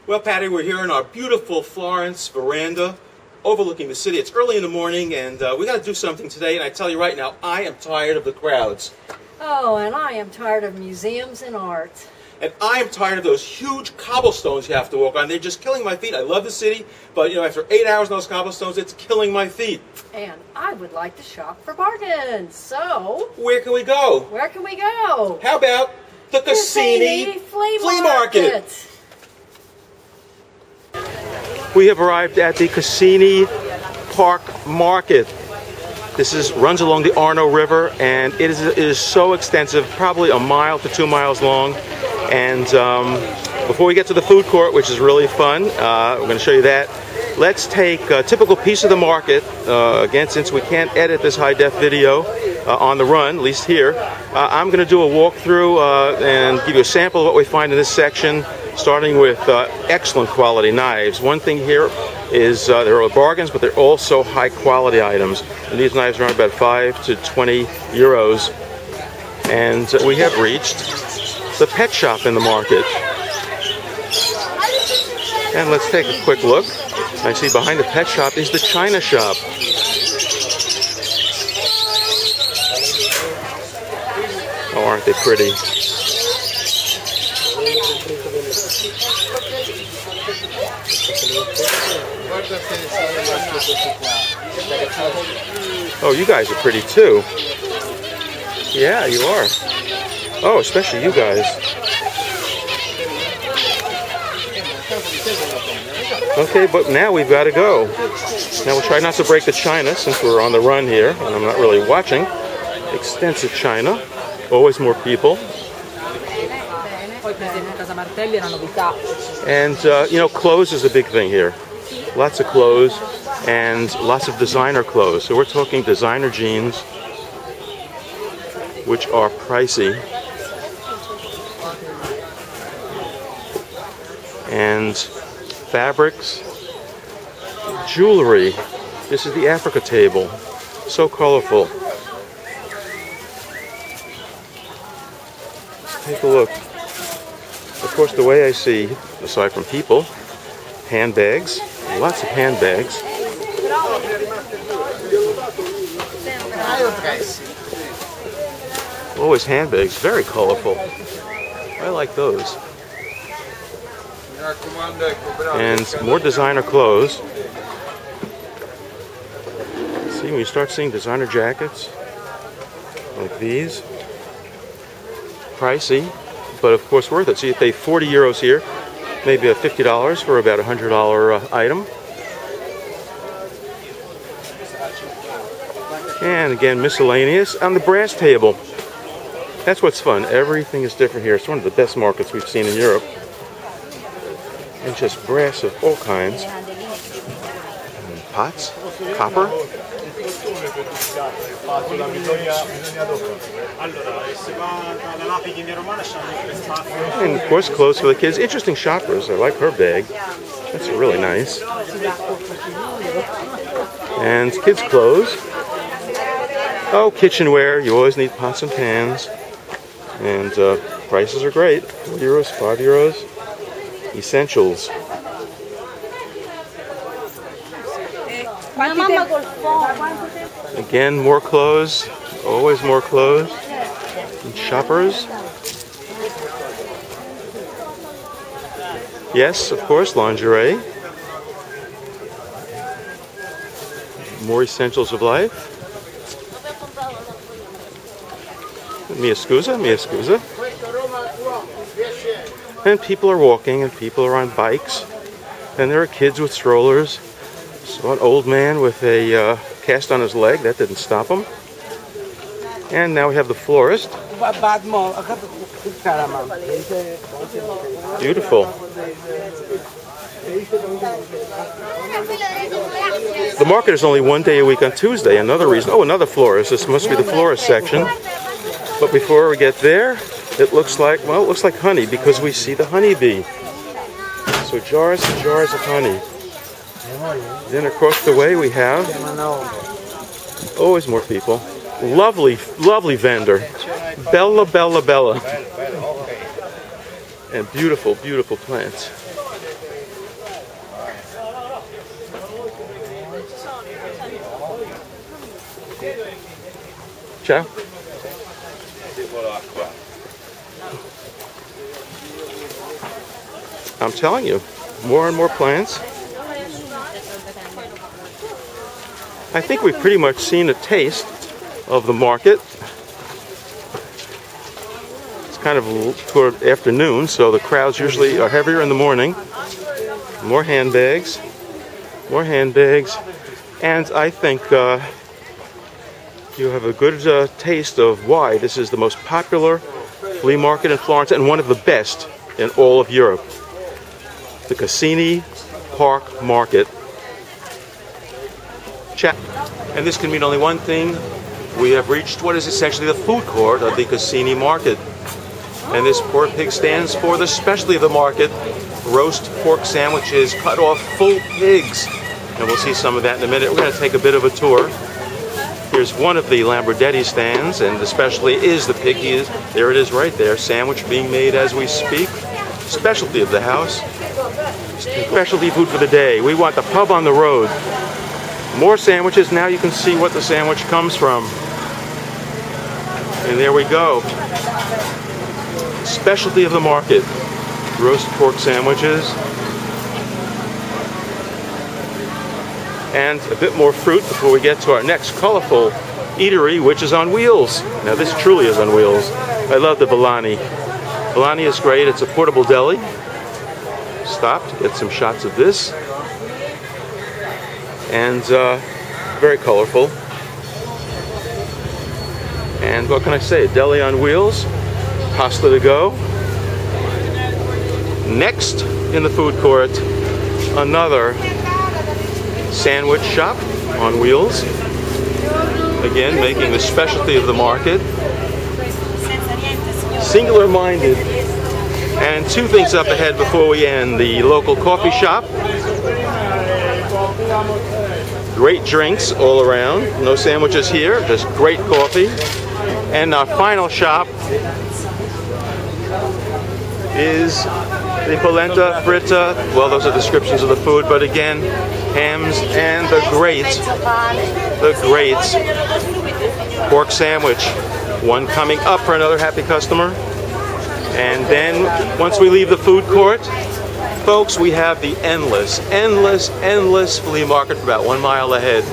Well, Patty, we're here in our beautiful Florence veranda overlooking the city. It's early in the morning, and we got to do something today, and I tell you right now, I am tired of the crowds. Oh, and I am tired of museums and art. And I am tired of those huge cobblestones you have to walk on. They're just killing my feet. I love the city, but you know, after 8 hours on those cobblestones, it's killing my feet. And I would like to shop for bargains, so... Where can we go? Where can we go? How about the Cascine Flea Market? We have arrived at the Cascine Park Market. This runs along the Arno River, and it is so extensive, probably a mile to 2 miles long. And before we get to the food court, which is really fun, we're going to show you that. Let's take a typical piece of the market. Again, since we can't edit this high-def video on the run, at least here, I'm going to do a walkthrough and give you a sample of what we find in this section, starting with excellent quality knives. One thing here is there are bargains, but they're also high-quality items. And these knives are about 5 to 20 euros. And we have reached the pet shop in the market. And let's take a quick look. I see behind the pet shop is the China shop. Oh, aren't they pretty? Oh, you guys are pretty too. Yeah, you are. Oh, especially you guys. Okay, but now we've got to go. Now we'll try not to break the china since we're on the run here, and I'm not really watching. Extensive china. Always more people. And, you know, clothes is a big thing here. Lots of clothes and lots of designer clothes. So we're talking designer jeans, which are pricey. And fabrics, jewelry. This is the Africa table. So colorful. Let's take a look. Of course, the way I see, aside from people, handbags, lots of handbags. Always handbags, very colorful. I like those. And more designer clothes. See, when you start seeing designer jackets like these, pricey, but of course worth it. So you pay 40 euros here, maybe $50 for about a $100 item. And again, miscellaneous on the brass table. That's what's fun. Everything is different here. It's one of the best markets we've seen in Europe. And just brass of all kinds. And pots, copper. And of course clothes for the kids. Interesting shoppers. I like her bag. That's really nice. And kids' clothes. Oh, kitchenware. You always need pots and pans. And prices are great. 4 euros, 5 euros. Essentials. Again, more clothes. Always more clothes. And shoppers. Yes, of course, lingerie. More essentials of life. Mia scusa, mia scusa. And people are walking, and people are on bikes, and there are kids with strollers. Saw an old man with a cast on his leg. That didn't stop him. And now we have the florist. Beautiful. The market is only one day a week on Tuesday. Another reason. Oh, another florist. This must be the florist section. But before we get there, it looks like, well, it looks like honey because we see the honeybee. So jars and jars of honey. Then across the way we have always more people. Lovely, lovely vendor. Bella, bella, bella. And beautiful, beautiful plants. Ciao. I'm telling you, more and more plants. I think we've pretty much seen a taste of the market. It's kind of toward afternoon, so the crowds usually are heavier in the morning. More handbags, and I think you have a good taste of why this is the most popular flea market in Florence and one of the best in all of Europe. The Cascine Park Market. And this can mean only one thing. We have reached what is essentially the food court of the Cascine Market. And this pork pig stands for the specialty of the market, roast pork sandwiches, cut off full pigs. And we'll see some of that in a minute. We're going to take a bit of a tour. Here's one of the Lamberdetti stands, and the specialty is the pig. There it is right there, sandwich being made as we speak. Specialty of the house. Specialty food for the day. We want the pub on the road. More sandwiches. Now you can see what the sandwich comes from. And there we go. Specialty of the market. Roast pork sandwiches. And a bit more fruit before we get to our next colorful eatery, which is on wheels. Now this truly is on wheels. I love the Villani. Villani is great. It's a portable deli. Stop to get some shots of this. And very colorful. And what can I say? A deli on wheels. Pasta to go. Next in the food court, another sandwich shop on wheels. Again, making the specialty of the market. Singular-minded. And two things up ahead before we end. The local coffee shop. Great drinks all around. No sandwiches here, just great coffee. And our final shop is the polenta fritta. Well, those are descriptions of the food, but again, hams and the great pork sandwich. One coming up for another happy customer. And then once we leave the food court, folks, we have the endless flea market for about 1 mile ahead.